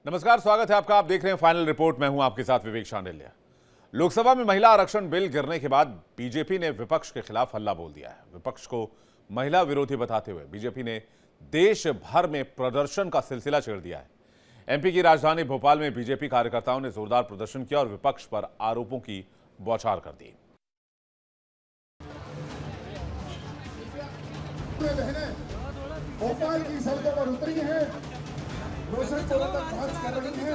नमस्कार, स्वागत है आपका। आप देख रहे हैं फाइनल रिपोर्ट। मैं हूं आपके साथ विवेक शांडिल्य। लोकसभा में महिला आरक्षण बिल गिरने के बाद बीजेपी ने विपक्ष के खिलाफ हल्ला बोल दिया है। विपक्ष को महिला विरोधी बताते हुए बीजेपी ने देश भर में प्रदर्शन का सिलसिला छेड़ दिया है। एमपी की राजधानी भोपाल में बीजेपी कार्यकर्ताओं ने जोरदार प्रदर्शन किया और विपक्ष पर आरोपों की बौछार कर दी। भोपाल की सड़कों पर उतरी है, रोशन तक मार्च कर रही है।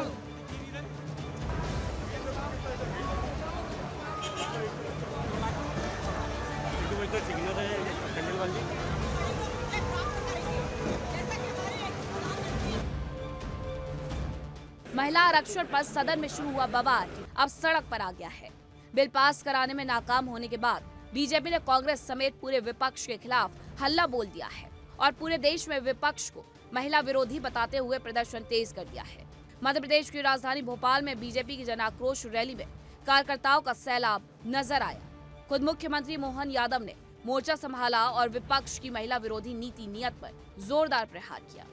महिला आरक्षण पर सदन में शुरू हुआ बवाल अब सड़क पर आ गया है। बिल पास कराने में नाकाम होने के बाद बीजेपी ने कांग्रेस समेत पूरे विपक्ष के खिलाफ हल्ला बोल दिया है और पूरे देश में विपक्ष को महिला विरोधी बताते हुए प्रदर्शन तेज कर दिया है। मध्य प्रदेश की राजधानी भोपाल में बीजेपी की जन आक्रोश रैली में कार्यकर्ताओं का सैलाब नजर आया। खुद मुख्यमंत्री मोहन यादव ने मोर्चा संभाला और विपक्ष की महिला विरोधी नीति नियत पर जोरदार प्रहार किया।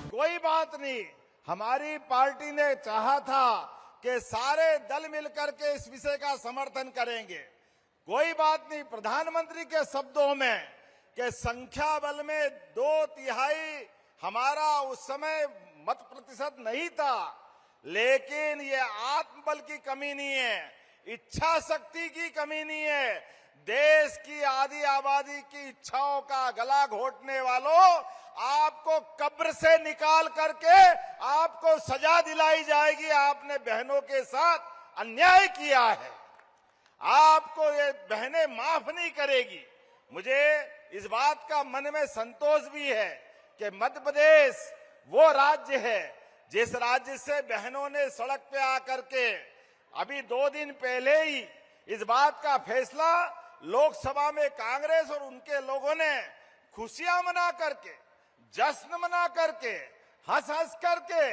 कोई बात नहीं, हमारी पार्टी ने चाहा था कि सारे दल मिलकर के इस विषय का समर्थन करेंगे। कोई बात नहीं, प्रधानमंत्री के शब्दों में कि संख्या बल में 2/3 हमारा उस समय मत प्रतिशत नहीं था, लेकिन ये आत्मबल की कमी नहीं है, इच्छा शक्ति की कमी नहीं है। देश की आधी आबादी की इच्छाओं का गला घोटने वालों, आपको कब्र से निकाल करके आपको सजा दिलाई जाएगी। आपने बहनों के साथ अन्याय किया है, आपको ये बहनें माफ नहीं करेगी। मुझे इस बात का मन में संतोष भी है कि मध्य प्रदेश वो राज्य है जिस राज्य से बहनों ने सड़क पे आकर के अभी 2 दिन पहले ही इस बात का फैसला लोकसभा में कांग्रेस और उनके लोगों ने खुशियां मना करके, जश्न मना करके, हंस हंस करके,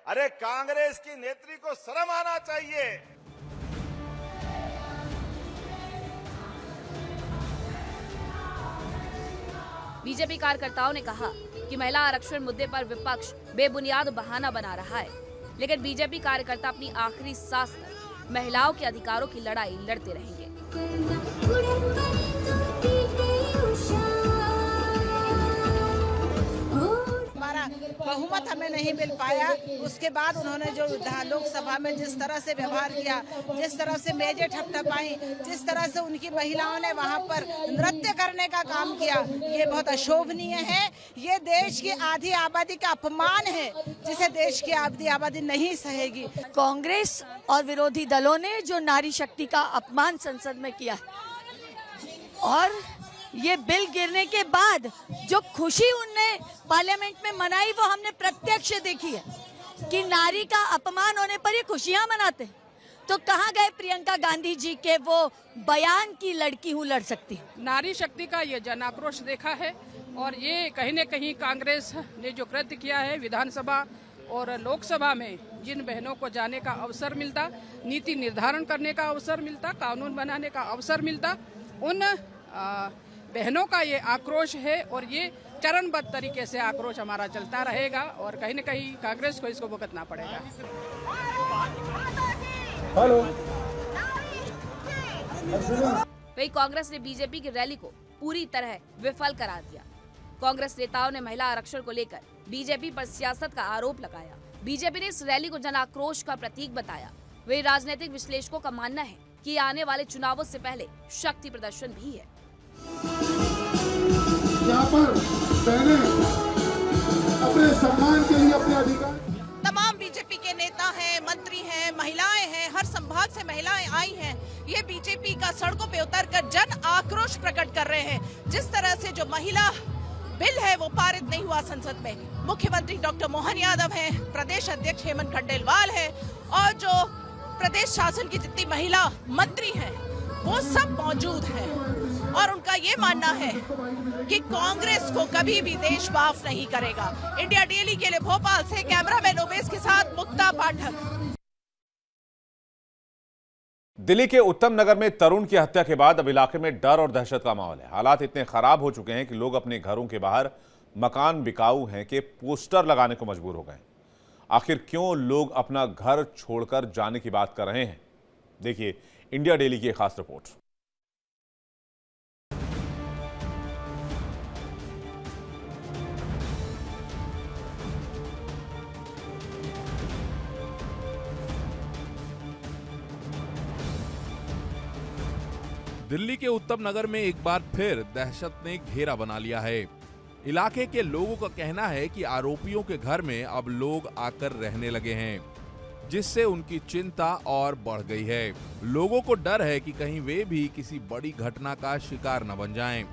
अरे कांग्रेस की नेत्री को शर्म आना चाहिए। बीजेपी कार्यकर्ताओं ने कहा कि महिला आरक्षण मुद्दे पर विपक्ष बेबुनियाद बहाना बना रहा है, लेकिन बीजेपी कार्यकर्ता अपनी आखिरी सांस तक महिलाओं के अधिकारों की लड़ाई लड़ते रहेंगे। बहुमत हमें नहीं मिल पाया। उसके बाद उन्होंने जो लोकसभा में जिस तरह से व्यवहार किया, जिस तरह से मेजें ठपठपाई, जिस तरह से उनकी महिलाओं ने वहां पर नृत्य करने का काम किया, ये बहुत अशोभनीय है। ये देश की आधी आबादी का अपमान है, जिसे देश की आधी आबादी नहीं सहेगी। कांग्रेस और विरोधी दलों ने जो नारी शक्ति का अपमान संसद में किया और ये बिल गिरने के बाद जो खुशी उनने पार्लियामेंट में मनाई, वो हमने प्रत्यक्ष देखी है कि नारी का अपमान होने पर ये खुशियां मनाते हैं। तो कहाँ गए प्रियंका गांधी जी के वो बयान की लड़की हूँ लड़ सकती हूँ। नारी शक्ति का ये जन आक्रोश देखा है और ये कहीं न कहीं कांग्रेस ने जो कृत्य किया है, विधानसभा और लोकसभा में जिन बहनों को जाने का अवसर मिलता, नीति निर्धारण करने का अवसर मिलता, कानून बनाने का अवसर मिलता, उन बहनों का ये आक्रोश है और ये चरणबद्ध तरीके से आक्रोश हमारा चलता रहेगा और कहीं न कहीं कांग्रेस को इसको भुगतना पड़ेगा। वही कांग्रेस ने बीजेपी की रैली को पूरी तरह विफल करार दिया। कांग्रेस नेताओं ने महिला आरक्षण को लेकर बीजेपी पर सियासत का आरोप लगाया। बीजेपी ने इस रैली को जन आक्रोश का प्रतीक बताया। वही राजनीतिक विश्लेषकों का मानना है कि आने वाले चुनावों से पहले शक्ति प्रदर्शन भी है। यहाँ पर बहनें अपने सम्मान के लिए अपने अधिकार, तमाम बीजेपी के नेता हैं, मंत्री हैं, महिलाएं हैं, हर संभाग से महिलाएं आई हैं। ये बीजेपी का सड़कों पे उतरकर जन आक्रोश प्रकट कर रहे हैं। जिस तरह से जो महिला बिल है वो पारित नहीं हुआ संसद में, मुख्यमंत्री डॉक्टर मोहन यादव हैं, प्रदेश अध्यक्ष हेमंत खंडेलवाल है और जो प्रदेश शासन की जितनी महिला मंत्री हैं वो सब मौजूद हैं और उनका ये मानना है कि कांग्रेस को कभी भी देश माफ नहीं करेगा। इंडिया डेली के लिए भोपाल से कैमरामैन उमेश के साथ मुक्ता पाठक। दिल्ली के उत्तम नगर में तरुण की हत्या के बाद अब इलाके में डर और दहशत का माहौल है। हालात इतने खराब हो चुके हैं कि लोग अपने घरों के बाहर मकान बिकाऊ हैं के पोस्टर लगाने को मजबूर हो गए। आखिर क्यों लोग अपना घर छोड़कर जाने की बात कर रहे हैं, देखिए इंडिया डेली की एक खास रिपोर्ट। दिल्ली के उत्तम नगर में एक बार फिर दहशत ने घेरा बना लिया है। इलाके के लोगों का कहना है कि आरोपियों के घर में अब लोग आकर रहने लगे हैं, जिससे उनकी चिंता और बढ़ गई है। लोगों को डर है कि कहीं वे भी किसी बड़ी घटना का शिकार न बन जाएं।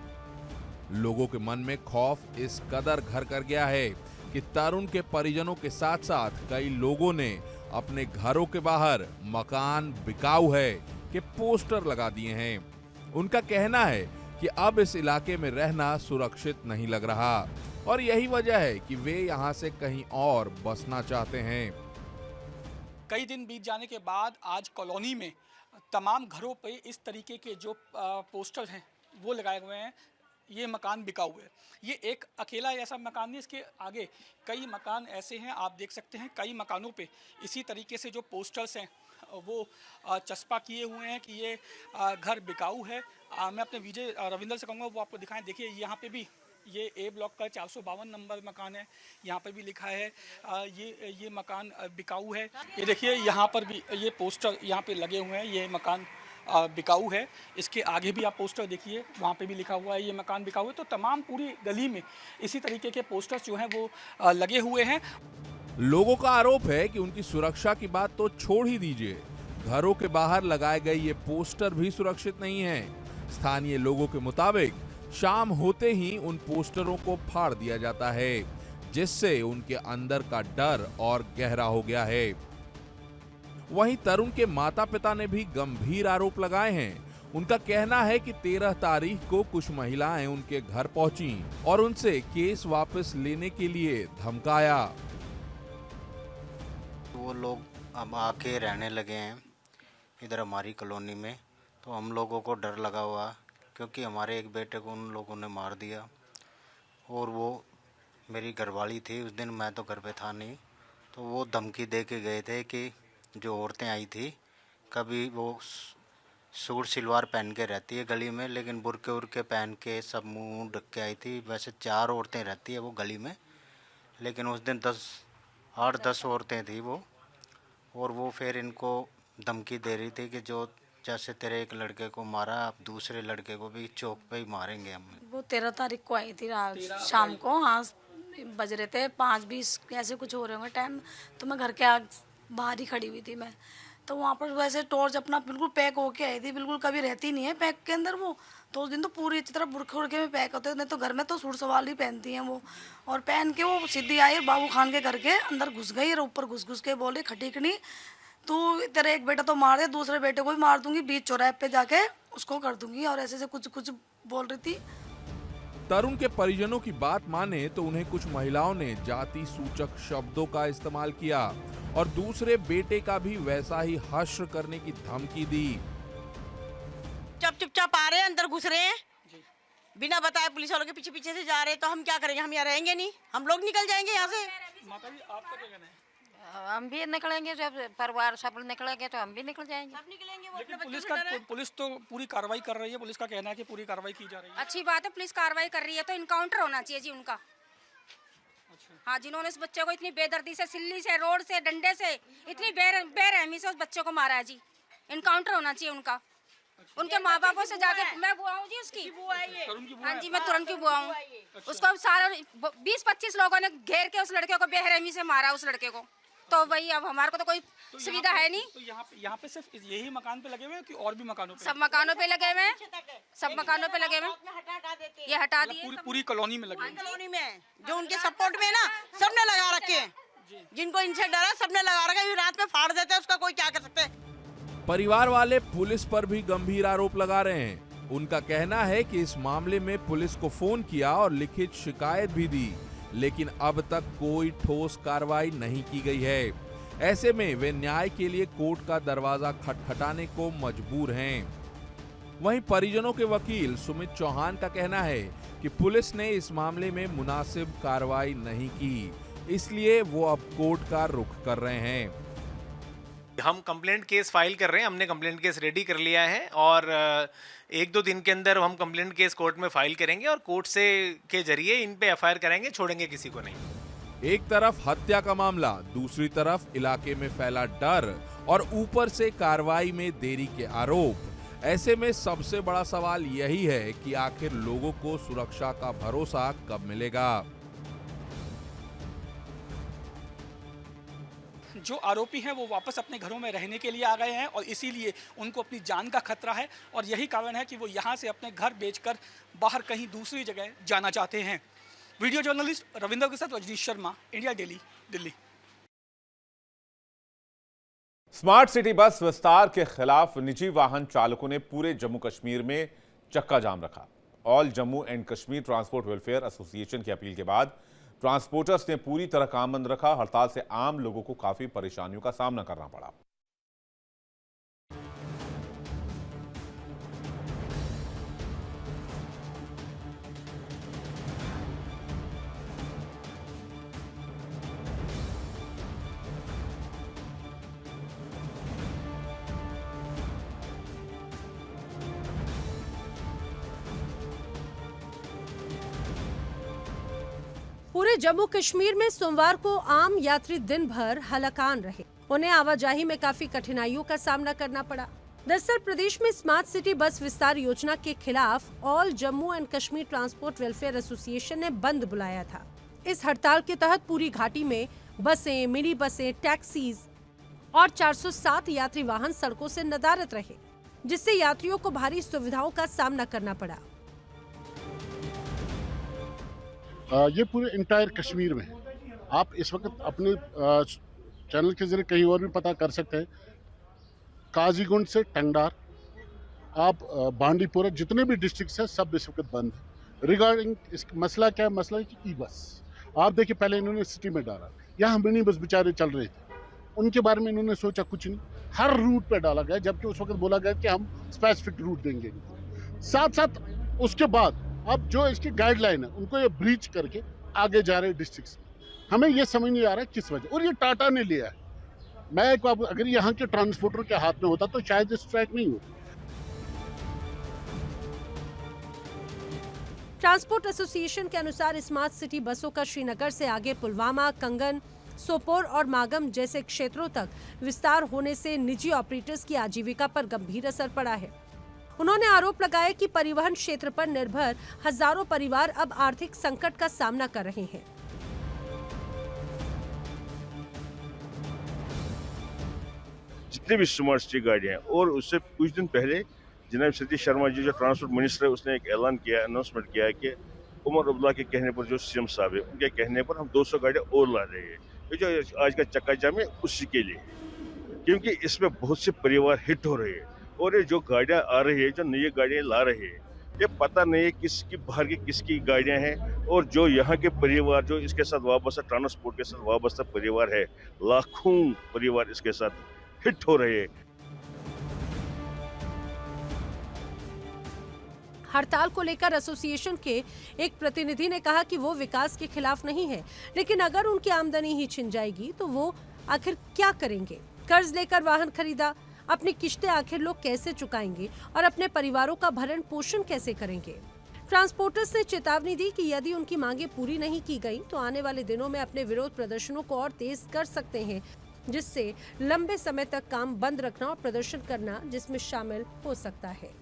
लोगों के मन में खौफ इस कदर घर कर गया है कि तरुण के परिजनों के साथ साथ कई लोगों ने अपने घरों के बाहर मकान बिकाऊ है के पोस्टर लगा दिए हैं। उनका कहना है कि अब इस इलाके में रहना सुरक्षित नहीं लग रहा और यही वजह है कि वे यहाँ से कहीं और बसना चाहते हैं। कई दिन बीत जाने के बाद आज कॉलोनी में तमाम घरों पे इस तरीके के जो पोस्टर हैं वो लगाए हुए हैं। ये मकान बिकाऊ है। ये एक अकेला ऐसा मकान नहीं, इसके आगे कई मकान ऐसे हैं, आप देख सकते हैं। कई मकानों पे इसी तरीके से जो पोस्टर्स हैं वो चस्पा किए हुए हैं कि ये घर बिकाऊ है। मैं अपने विजय रविंदर से कहूँगा वो आपको दिखाएं। देखिए यहाँ पे भी ये ए ब्लॉक का 452 नंबर मकान है, यहाँ पे भी लिखा है ये मकान बिकाऊ है। ये देखिए यहाँ पर भी ये पोस्टर यहाँ पे लगे हुए हैं, ये मकान बिकाऊ है। इसके आगे भी आप पोस्टर देखिए, वहाँ पे भी लिखा हुआ है ये मकान बिकाऊ है। तो तमाम पूरी गली में इसी तरीके के पोस्टर्स जो हैं वो लगे हुए हैं। लोगों का आरोप है कि उनकी सुरक्षा की बात तो छोड़ ही दीजिए, घरों के बाहर लगाए गए ये पोस्टर भी सुरक्षित नहीं हैं। स्थानीय लोगों के मुताबिक शाम होते ही उन पोस्टरों को फाड़ दिया जाता है, जिससे उनके अंदर का डर और गहरा हो गया है। वहीं तरुण के माता पिता ने भी गंभीर आरोप लगाए हैं। उनका कहना है कि 13 तारीख को कुछ महिलाएं उनके घर पहुंची और उनसे केस वापस लेने के लिए धमकाया। वो लोग अब आके रहने लगे हैं इधर हमारी कॉलोनी में, तो हम लोगों को डर लगा हुआ क्योंकि हमारे एक बेटे को उन लोगों ने मार दिया और वो मेरी घरवाली थी। उस दिन मैं तो घर पे था नहीं, तो वो धमकी दे के गए थे कि जो औरतें आई थी, कभी वो सूट सलवार पहन के रहती है गली में, लेकिन बुरके उरके पहन के सब मुंह ढक के आई थी। वैसे 4 औरतें रहती है वो गली में, लेकिन उस दिन 8-10 औरतें थी वो, और वो फिर इनको धमकी दे रही थी कि जो जैसे तेरे एक लड़के को मारा, आप दूसरे लड़के को भी चौक पे ही मारेंगे हम। वो 13 तारीख को आई थी रात शाम को, हाँ बज रहे थे 5:20 ऐसे कुछ हो रहे होंगे टाइम। तो मैं घर के बाहर ही खड़ी हुई थी मैं, तो वहाँ पर वैसे टॉर्च अपना बिल्कुल पैक होके आई थी, बिल्कुल कभी रहती नहीं है पैक के अंदर वो। तो उस दिन तो पूरी अच्छी तरह बुरखे उड़के में पैक होते हैं, तो घर में तो सूट सवाल ही पहनती हैं वो। और पहन के वो सीधी आई बाबू खान के घर के अंदर घुस गई और ऊपर घुस के बोले खटीकनी तू तेरा एक बेटा तो मार दे, दूसरे बेटे को भी मार दूंगी, बीच चौराहे पे जाके उसको कर दूंगी, और ऐसे से कुछ बोल रही थी। तरुण के परिजनों की बात माने तो उन्हें कुछ महिलाओं ने जाति सूचक शब्दों का इस्तेमाल किया और दूसरे बेटे का भी वैसा ही हश्र करने की धमकी दी। चुपचाप आ रहे हैं, अंदर घुस रहे हैं, बिना बताए पुलिस वालों के पीछे पीछे से जा रहे हैं, तो हम क्या करेंगे? हम यहाँ रहेंगे नहीं, हम लोग निकल जाएंगे यहाँ से। माता जी आपका क्या कहना है? हम भी निकलेंगे, जब परिवार सब निकलेंगे तो हम भी निकल जाएंगे। सब निकलेंगे। वो लेकिन पुलिस तो पूरी कार्रवाई कर रही है। पुलिस का कहना है कि पूरी कार्रवाई की जा रही है। अच्छी बात है, पुलिस कार्रवाई कर रही है, तो इनकाउंटर होना चाहिए जी उनका। हाँ, जिन्होंने इस बच्चे को इतनी बेदर्दी से, सिल्ली से, रोड से, डंडे से, इतनी बेरहमी से उस बच्चे को मारा है जी, इनकाउंटर होना चाहिए उनका। उनके माँ बापों से जाके, मैं बुआ हूँ जी उसकी। हाँ जी, मैं तुरंत की बुआ हूँ। उसको सारा 20-25 लोगों ने घेर के उस लड़के को बेरहमी से मारा, उस लड़के को। तो वही, अब हमारे को तो कोई सुविधा है नहीं। तो यहाँ पे सिर्फ यही मकान पे लगे हुए हैं कि और भी मकानों पे? सब मकानों पे लगे हुए हैं, सब मकानों पे लगे हुए हैं। ये हटा दिए, पूरी कॉलोनी में लगे। कॉलोनी में जो उनके सपोर्ट में ना सबने लगा रखे हैं, जिनको इनसे डरा सबने लगा रखा है। रात में फाड़ देते हैं, उसका कोई क्या कर सकते हैं। परिवार वाले पुलिस पर भी गंभीर आरोप लगा रहे हैं। उनका कहना है कि इस मामले में पुलिस को फोन किया और लिखित शिकायत भी दी, लेकिन अब तक कोई ठोस कार्रवाई नहीं की गई है। ऐसे में वे न्याय के लिए कोर्ट का दरवाजा खटखटाने को मजबूर हैं। वहीं परिजनों के वकील सुमित चौहान का कहना है कि पुलिस ने इस मामले में मुनासिब कार्रवाई नहीं की, इसलिए वो अब कोर्ट का रुख कर रहे हैं। हम कंप्लेंट केस फाइल कर रहे हैं, हमने कंप्लेंट केस रेडी कर लिया है और 1-2 दिन के अंदर हम कंप्लेंट केस कोर्ट में फाइल करेंगे और कोर्ट से के जरिए इन पे एफआईआर कराएंगे, छोड़ेंगे किसी को नहीं। एक तरफ हत्या का मामला, दूसरी तरफ इलाके में फैला डर और ऊपर से कार्रवाई में देरी के आरोप। ऐसे में सबसे बड़ा सवाल यही है कि आखिर लोगों को सुरक्षा का भरोसा कब मिलेगा। जो आरोपी हैं वो वापस अपने घरों में रहने के लिए आ गए हैं और इसीलिए उनको अपनी जान का खतरा है और यही कारण है कि वो यहाँ से अपने घर बेचकर बाहर कहीं दूसरी जगह जाना चाहते हैं। वीडियो जर्नलिस्ट रविंदर के साथ Rajneesh Sharma, India daily, Delhi. Smart city bus विस्तार के खिलाफ निजी वाहन चालकों ने पूरे जम्मू कश्मीर में चक्का जाम रखा। All Jammu and Kashmir transport welfare association की अपील के बाद ट्रांसपोर्टर्स ने पूरी तरह काम बंद रखा। हड़ताल से आम लोगों को काफी परेशानियों का सामना करना पड़ा। पूरे जम्मू कश्मीर में सोमवार को आम यात्री दिन भर हलाकान रहे। उन्हें आवाजाही में काफी कठिनाइयों का सामना करना पड़ा। दरअसल प्रदेश में स्मार्ट सिटी बस विस्तार योजना के खिलाफ all Jammu and Kashmir transport welfare association ने बंद बुलाया था। इस हड़ताल के तहत पूरी घाटी में बसें, मिनी बसें, टैक्सीज और 407 यात्री वाहन सड़कों से नदारद रहे, जिससे यात्रियों को भारी सुविधाओं का सामना करना पड़ा। ये पूरे इंटायर कश्मीर में आप इस वक्त अपने चैनल के जरिए कहीं और भी पता कर सकते हैं। काजीगुंड से टंगडार, आप बांडीपुरा, जितने भी डिस्ट्रिक्ट्स हैं सब इस वक्त बंद है। रिगार्डिंग इस मसला क्या है? मसला है कि ई बस आप देखिए, पहले इन्होंने सिटी में डाला, यहाँ मिनी बस बेचारे चल रहे थे, उनके बारे में इन्होंने सोचा कुछ नहीं, हर रूट पे डाला गया, जबकि उस वक्त बोला गया कि हम स्पेसिफिक रूट देंगे। साथ साथ उसके बाद अब जो इसकी गाइडलाइन है उनको ये ब्रीच करके आगे जा रहे डिस्ट्रिक्ट। हमें ये समझ नहीं आ रहा है किस वजह, और ये टाटा ने लिया है। मैं एक बात, अगर यहाँ के ट्रांसपोर्टर के हाथ में होता तो शायद ये स्ट्राइक नहीं होती। ट्रांसपोर्ट एसोसिएशन के अनुसार स्मार्ट सिटी बसों का श्रीनगर से आगे पुलवामा, कंगन, सोपोर और मागम जैसे क्षेत्रों तक विस्तार होने से निजी ऑपरेटर्स की आजीविका पर गंभीर असर पड़ा है। उन्होंने आरोप लगाया कि परिवहन क्षेत्र पर निर्भर हजारों परिवार अब आर्थिक संकट का सामना कर रहे हैं। जितने भी स्मार्ट सिटी गाड़ियां, और उससे कुछ दिन पहले जनाब सतीश शर्मा जी जो ट्रांसपोर्ट मिनिस्टर है, उसने एक ऐलान किया, अनाउंसमेंट किया कि उमर अब्दुल्ला के कहने पर, जो सीएम साहब है उनके कहने पर हम 200 गाड़ियां और ला रहे हैं। ये जो आज का चक्का जाम है उसी के लिए, क्योंकि इसमें बहुत से परिवार हिट हो रहे हैं और ये जो गाड़ियां आ रही है, जो नई गाड़ियां ला रहे हैं, ये पता नहीं है किसकी बाहर की किसकी गाड़ियां हैं, और जो यहाँ के परिवार जो इसके साथ वाबस्ता, ट्रांसपोर्ट के साथ वाबस्ता परिवार है, लाखों परिवार इसके साथ हिट हो रहे हैं। हड़ताल को लेकर एसोसिएशन के एक प्रतिनिधि ने कहा कि वो विकास के खिलाफ नहीं है, लेकिन अगर उनकी आमदनी ही छिन जाएगी तो वो आखिर क्या करेंगे? कर्ज लेकर वाहन खरीदा, अपनी किश्तें आखिर लोग कैसे चुकाएंगे और अपने परिवारों का भरण पोषण कैसे करेंगे? ट्रांसपोर्टर्स ने चेतावनी दी कि यदि उनकी मांगे पूरी नहीं की गई तो आने वाले दिनों में अपने विरोध प्रदर्शनों को और तेज कर सकते हैं, जिससे लंबे समय तक काम बंद रखना और प्रदर्शन करना जिसमें शामिल हो सकता है।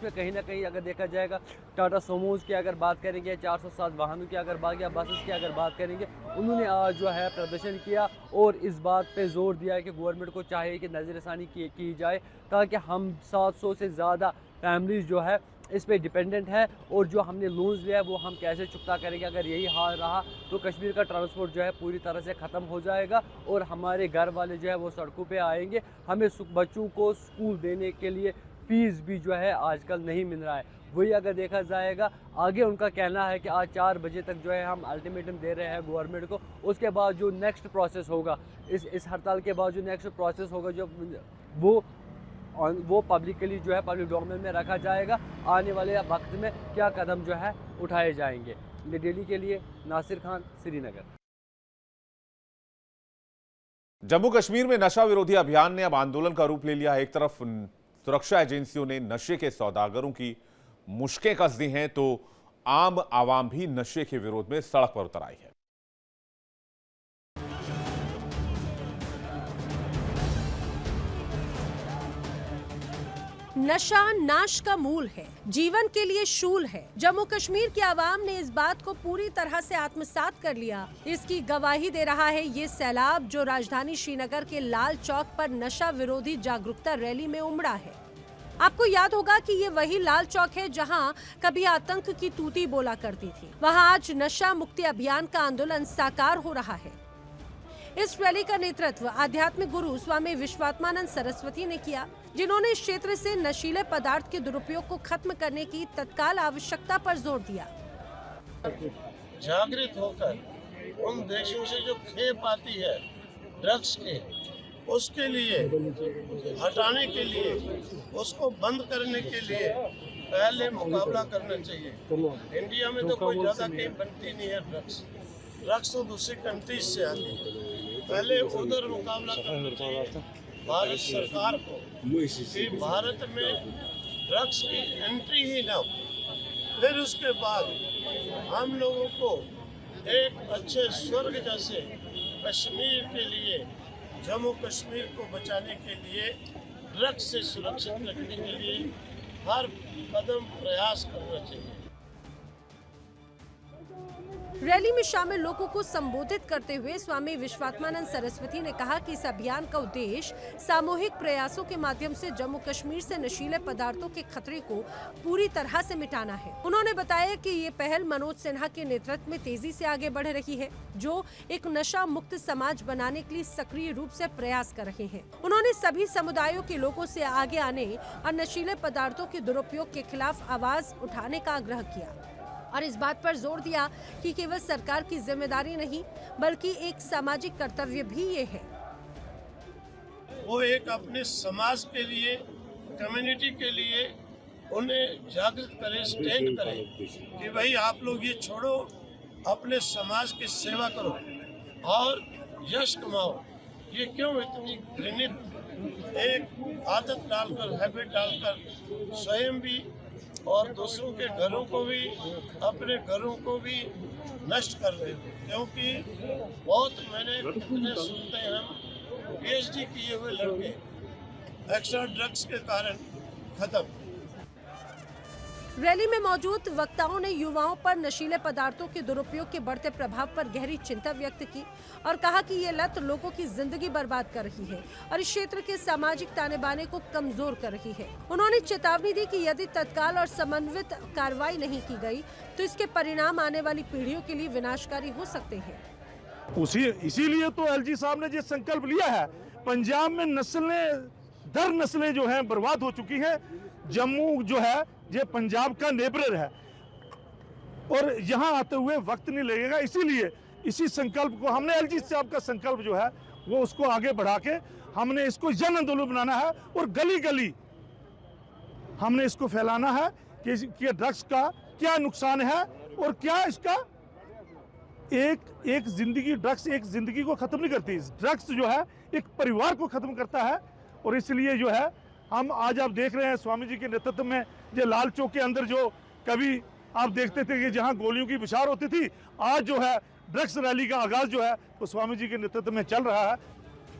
कहीं ना कहीं अगर देखा जाएगा, टाटा सोमोज की अगर बात करेंगे, 407 वाहनों की अगर बात, या बसेस की अगर बात करेंगे, उन्होंने आज जो है प्रदर्शन किया और इस बात पे जोर दिया कि गवर्नमेंट को चाहिए कि नज़रसानी की जाए, ताकि हम 700 से ज़्यादा फैमिलीज जो है इस पे डिपेंडेंट है, और जो हमने लोन्स लिया है वो हम कैसे चुकता करेंगे। अगर यही हाल रहा तो कश्मीर का ट्रांसपोर्ट जो है पूरी तरह से ख़त्म हो जाएगा और हमारे घर वाले जो है वो सड़कों पे आएंगे। हमें बच्चों को स्कूल देने के लिए फीस भी जो है आजकल नहीं मिल रहा है। वही अगर देखा जाएगा आगे उनका कहना है कि आज 4 बजे तक जो है हम अल्टीमेटम दे रहे हैं गवर्नमेंट को। उसके बाद जो नेक्स्ट प्रोसेस होगा, इस हड़ताल के बाद जो नेक्स्ट प्रोसेस होगा जो वो पब्लिकली जो है पब्लिक डोमेन में रखा जाएगा। आने वाले वक्त में क्या कदम जो है उठाए जाएंगे। दिल्ली के लिए नासिर खान, श्रीनगर। जम्मू कश्मीर में नशा विरोधी अभियान ने अब आंदोलन का रूप ले लिया है। एक तरफ सुरक्षा एजेंसियों ने नशे के सौदागरों की मुश्कें कस दी हैं, तो आम आवाम भी नशे के विरोध में सड़क पर उतर आई है। नशा नाश का मूल है, जीवन के लिए शूल है। जम्मू कश्मीर की आवाम ने इस बात को पूरी तरह से आत्मसात कर लिया। इसकी गवाही दे रहा है ये सैलाब जो राजधानी श्रीनगर के लाल चौक पर नशा विरोधी जागरूकता रैली में उमड़ा है। आपको याद होगा कि ये वही लाल चौक है जहां कभी आतंक की तूती बोला करती थी। वहां आज नशा मुक्ति अभियान का आंदोलन साकार हो रहा है। इस रैली का नेतृत्व आध्यात्मिक गुरु स्वामी विश्वात्मानंद सरस्वती ने किया, जिन्होंने इस क्षेत्र से नशीले पदार्थ के दुरुपयोग को खत्म करने की तत्काल आवश्यकता पर जोर दिया। जागृत होकर उन देशों से जो खेप आती है ड्रग्स के, उसके लिए हटाने के लिए, उसको बंद करने के लिए पहले मुकाबला करना चाहिए। इंडिया में तो कोई ज्यादा कहीं बनती नहीं है ड्रग्स तो दूसरी कंट्रीज से आती है। पहले उधर मुकाबला करना चाहिए भारत सरकार को कि भारत में ड्रग्स की एंट्री ही ना हो। फिर उसके बाद हम लोगों को एक अच्छे स्वर्ग जैसे कश्मीर के लिए, जम्मू कश्मीर को बचाने के लिए, ड्रग्स से सुरक्षित रखने के लिए हर कदम प्रयास करना चाहिए। रैली में शामिल लोगों को संबोधित करते हुए स्वामी विश्वात्मानंद सरस्वती ने कहा कि इस अभियान का उद्देश्य सामूहिक प्रयासों के माध्यम से जम्मू कश्मीर से नशीले पदार्थों के खतरे को पूरी तरह से मिटाना है। उन्होंने बताया कि ये पहल मनोज सिन्हा के नेतृत्व में तेजी से आगे बढ़ रही है, जो एक नशा मुक्त समाज बनाने के लिए सक्रिय रूप से प्रयास कर रहे हैं। उन्होंने सभी समुदायों के लोगों से आगे आने और नशीले पदार्थों के दुरुपयोग के खिलाफ आवाज उठाने का आग्रह किया और इस बात पर जोर दिया कि केवल सरकार की जिम्मेदारी नहीं बल्कि एक सामाजिक कर्तव्य भी ये है। वो एक अपने समाज के लिए, कम्युनिटी के लिए उन्हें जागृत करें, स्टैंड करें कि भाई आप लोग ये छोड़ो, अपने समाज की सेवा करो और यश कमाओ। ये क्यों इतनी घृणित एक आदत डालकर, हैबिट डालकर स्वयं भी और दूसरों के घरों को भी, अपने घरों को भी नष्ट कर रहे हो। क्योंकि बहुत मैंने कितने सुनते हैं हम PhD किए हुए लड़के एक्स्ट्रा ड्रग्स के कारण खत्म। रैली में मौजूद वक्ताओं ने युवाओं पर नशीले पदार्थों के दुरुपयोग के बढ़ते प्रभाव पर गहरी चिंता व्यक्त की और कहा कि ये लत लोगों की जिंदगी बर्बाद कर रही है और इस क्षेत्र के सामाजिक ताने बाने को कमजोर कर रही है। उन्होंने चेतावनी दी कि यदि तत्काल और समन्वित कार्रवाई नहीं की गई तो इसके परिणाम आने वाली पीढ़ियों के लिए विनाशकारी हो सकते हैं। इसीलिए तो LG साहब ने जो संकल्प लिया है, पंजाब में नस्लें जो हैं बर्बाद हो चुकी हैं। जम्मू जो है ये पंजाब का नेबर है और यहाँ आते हुए वक्त नहीं लगेगा। इसीलिए इसी संकल्प को हमने LG साहब का संकल्प जो है वो उसको आगे बढ़ा के हमने इसको जन आंदोलन बनाना है और गली गली हमने इसको फैलाना है कि ड्रग्स का क्या नुकसान है और क्या इसका एक जिंदगी, ड्रग्स एक जिंदगी को खत्म नहीं करती, ड्रग्स जो है एक परिवार को खत्म करता है। और इसलिए जो है हम आज आप देख रहे हैं स्वामी जी के नेतृत्व में ये लाल चौक के अंदर जो कभी आप देखते थे कि जहां गोलियों की बौछार होती थी, आज जो है ड्रग्स रैली का आगाज जो है वो स्वामी जी के नेतृत्व में चल रहा है।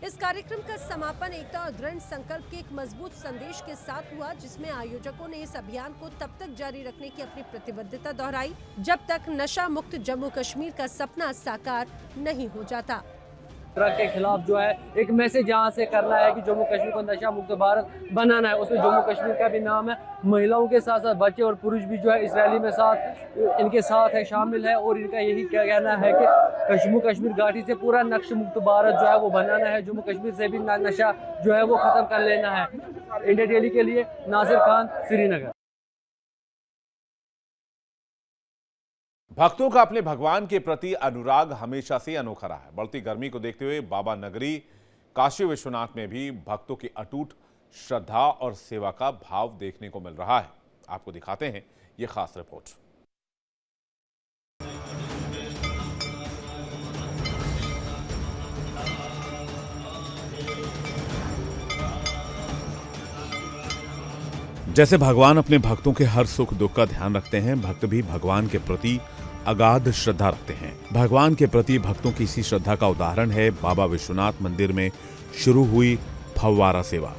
इस कार्यक्रम का समापन एकता और दृढ़ संकल्प के एक मजबूत संदेश के साथ हुआ, जिसमें आयोजकों ने इस अभियान को तब तक जारी रखने की अपनी प्रतिबद्धता दोहराई जब तक नशा मुक्त जम्मू कश्मीर का सपना साकार नहीं हो जाता। ड्रग के खिलाफ जो है एक मैसेज यहाँ से करना है कि जम्मू कश्मीर को नशा मुक्त भारत बनाना है। उसमें जम्मू कश्मीर का भी नाम है। महिलाओं के साथ साथ बच्चे और पुरुष भी जो है इस रैली में इनके साथ है, शामिल है और इनका यही क्या कहना है कि जम्मू कश्मीर घाटी से पूरा नक्शा मुक्त भारत जो है वो बनाना है। जम्मू कश्मीर से भी नशा जो है वो खत्म कर लेना है। इंडिया डेली के लिए नासिर खान, श्रीनगर। भक्तों का अपने भगवान के प्रति अनुराग हमेशा से अनोखा रहा है। बढ़ती गर्मी को देखते हुए बाबा नगरी काशी विश्वनाथ में भी भक्तों की अटूट श्रद्धा और सेवा का भाव देखने को मिल रहा है। आपको दिखाते हैं ये खास रिपोर्ट। जैसे भगवान अपने भक्तों के हर सुख दुख का ध्यान रखते हैं, भक्त भी भगवान के प्रति अगाध श्रद्धा रखते हैं। भगवान के प्रति भक्तों की इसी श्रद्धा का उदाहरण है बाबा विश्वनाथ मंदिर में शुरू हुई फव्वारा सेवा।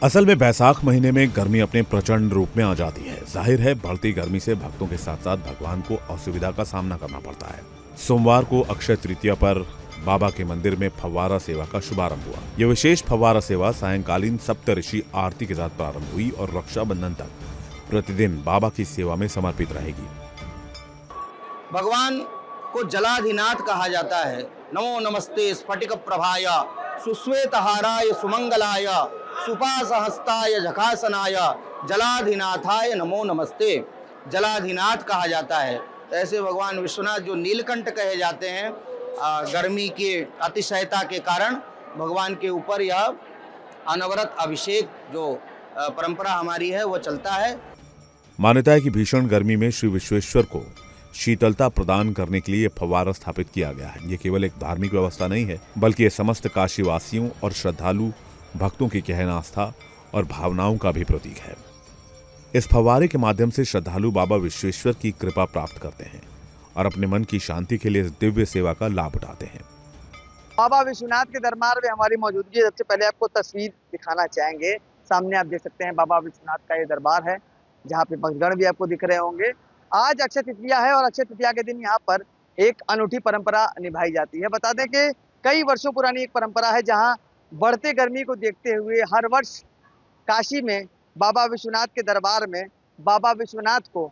असल में बैसाख महीने में गर्मी अपने प्रचंड रूप में आ जाती है। जाहिर है बढ़ती गर्मी से भक्तों के साथ साथ भगवान को असुविधा का सामना करना पड़ता है। सोमवार को अक्षय तृतीया पर बाबा के मंदिर में फव्वारा सेवा का शुभारंभ हुआ। यह विशेष फव्वारा सेवा सायंकालीन सप्तऋषि आरती के साथ प्रारंभ हुई और रक्षाबंधन तक प्रतिदिन बाबा की सेवा में समर्पित रहेगी। भगवान को जलाधिनाथ कहा जाता है। नमो नमस्ते स्फटिक प्रभाय सुश्वेतहाराय सुमंगलाय सुपासहस्ताय जखासनाय जलाधिनाथाय नमो नमस्ते। जलाधिनाथ कहा जाता है। ऐसे भगवान विश्वनाथ जो नीलकंठ कहे जाते हैं, गर्मी के अतिशयता के कारण भगवान के ऊपर यह अनवरत अभिषेक जो परंपरा हमारी है वो चलता है। मान्यता है कि भीषण गर्मी में श्री विश्वेश्वर को शीतलता प्रदान करने के लिए फव्वारा स्थापित किया गया है। ये केवल एक धार्मिक व्यवस्था नहीं है, बल्कि ये समस्त काशीवासियों और श्रद्धालु भक्तों की गहन आस्था और भावनाओं का भी प्रतीक है। इस फव्वारे के माध्यम से श्रद्धालु बाबा विश्वेश्वर की कृपा प्राप्त करते हैं और अपने मन की शांति के लिए इस दिव्य सेवा का लाभ उठाते हैं। बाबा विश्वनाथ के दरबार में हमारी मौजूदगी है। सबसे पहले आपको तस्वीर दिखाना चाहेंगे। सामने आप देख सकते हैं बाबा विश्वनाथ का ये दरबार है, जहाँ पे भक्तगण भी आपको दिख रहे होंगे। आज अक्षय तृतीया है और अक्षय तृतीया के दिन यहाँ पर एक अनूठी परंपरा निभाई जाती है। बता दें कि कई वर्षों पुरानी एक परंपरा है, जहाँ बढ़ते गर्मी को देखते हुए हर वर्ष काशी में बाबा विश्वनाथ के दरबार में बाबा विश्वनाथ को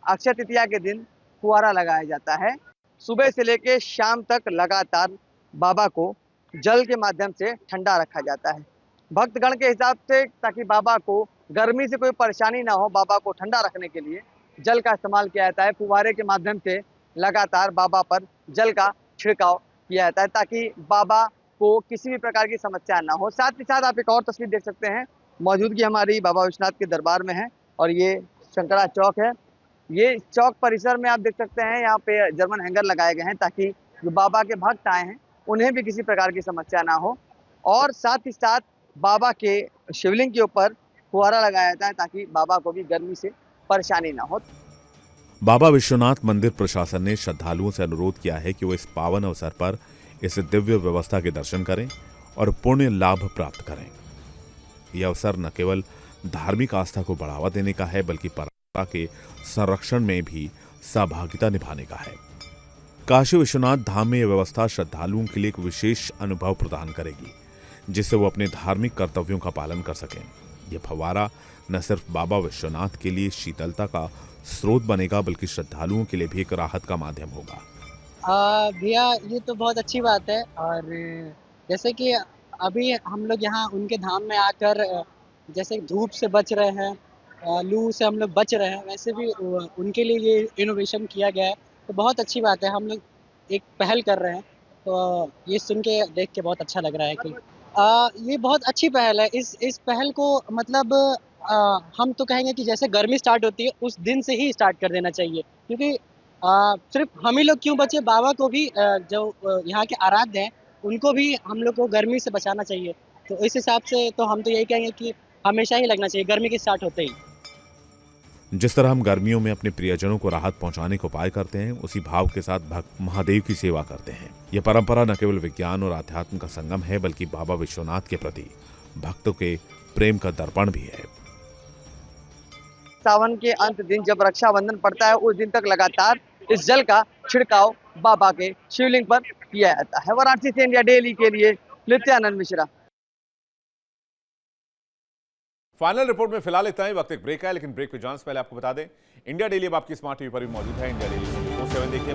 अक्षय तृतीया के दिन फुहारा लगाया जाता है। सुबह से लेकर शाम तक लगातार बाबा को जल के माध्यम से ठंडा रखा जाता है। भक्तगण के हिसाब से, ताकि बाबा को गर्मी से कोई परेशानी ना हो, बाबा को ठंडा रखने के लिए जल का इस्तेमाल किया जाता है। फुहारे के माध्यम से लगातार बाबा पर जल का छिड़काव किया जाता है, ताकि बाबा को किसी भी प्रकार की समस्या ना हो। साथ ही साथ आप एक और तस्वीर देख सकते हैं। मौजूदगी हमारी बाबा विश्वनाथ के दरबार में है और ये शंकरा चौक है। ये चौक परिसर में आप देख सकते हैं, यहाँ पे जर्मन हैंगर लगाए गए हैं, ताकि जो बाबा के भक्त आए हैं उन्हें भी किसी प्रकार की समस्या ना हो। और साथ ही साथ बाबा के शिवलिंग के ऊपर फुहारा लगाया जाता है, ताकि बाबा को भी गर्मी से परेशानी ना हो। बाबा विश्वनाथ मंदिर प्रशासन ने श्रद्धालुओं से अनुरोध किया है कि वो इस पावन अवसर पर इस दिव्य व्यवस्था के दर्शन करें और पुण्य लाभ प्राप्त करें। यह अवसर न केवल धार्मिक आस्था को बढ़ावा देने का है, बल्कि परंपरा के संरक्षण में भी सहभागिता निभाने का है। काशी विश्वनाथ धाम में यह व्यवस्था श्रद्धालुओं के लिए एक विशेष अनुभव प्रदान करेगी, जिससे वो अपने धार्मिक कर्तव्यों का पालन कर सकें। यह फव्वारा न सिर्फ बाबा विश्वनाथ के लिए शीतलता का स्रोत बनेगा, बल्कि श्रद्धालुओं के लिए भी एक राहत का माध्यम होगा। भैया ये तो बहुत अच्छी बात है। और जैसे कि अभी हम लोग यहाँ उनके धाम में आकर जैसे धूप से बच रहे हैं, लू से हम लोग बच रहे हैं, वैसे भी उनके लिए ये इनोवेशन किया गया है, तो बहुत अच्छी बात है। हम लोग एक पहल कर रहे हैं, तो ये सुन के देख के बहुत अच्छा लग रहा है कि ये बहुत अच्छी पहल है। इस पहल को मतलब हम तो कहेंगे कि जैसे गर्मी स्टार्ट होती है उस दिन से ही स्टार्ट कर देना चाहिए, क्योंकि सिर्फ हम ही लोग क्यों बचे, बाबा को भी जो यहाँ के आराध्य हैं उनको भी हम लोग को गर्मी से बचाना चाहिए। तो इस हिसाब से तो हम तो यही कहेंगे कि हमेशा ही लगना चाहिए गर्मी के स्टार्ट होते ही। जिस तरह हम गर्मियों में अपने प्रियजनों को राहत पहुंचाने को उपाय करते हैं, उसी भाव के साथ भक्त महादेव की सेवा करते हैं। यह परंपरा न केवल विज्ञान और आध्यात्म का संगम है, बल्कि बाबा विश्वनाथ के प्रति भक्तों के प्रेम का दर्पण भी है। सावन के अंत दिन जब रक्षाबंधन पड़ता है, उस दिन तक लगातार इस जल का छिड़काव बाबा के शिवलिंग पर किया जाता है। वाराणसी से इंडिया डेली के लिए नित्यानंद मिश्रा। फाइनल रिपोर्ट में फिलहाल इतना ही। वक्त एक ब्रेक है, लेकिन ब्रेक पे जाने से पहले आपको बता दें, इंडिया डेली अब आपकी स्मार्ट टीवी पर भी मौजूद है। इंडिया डेली 24/7 देखिए।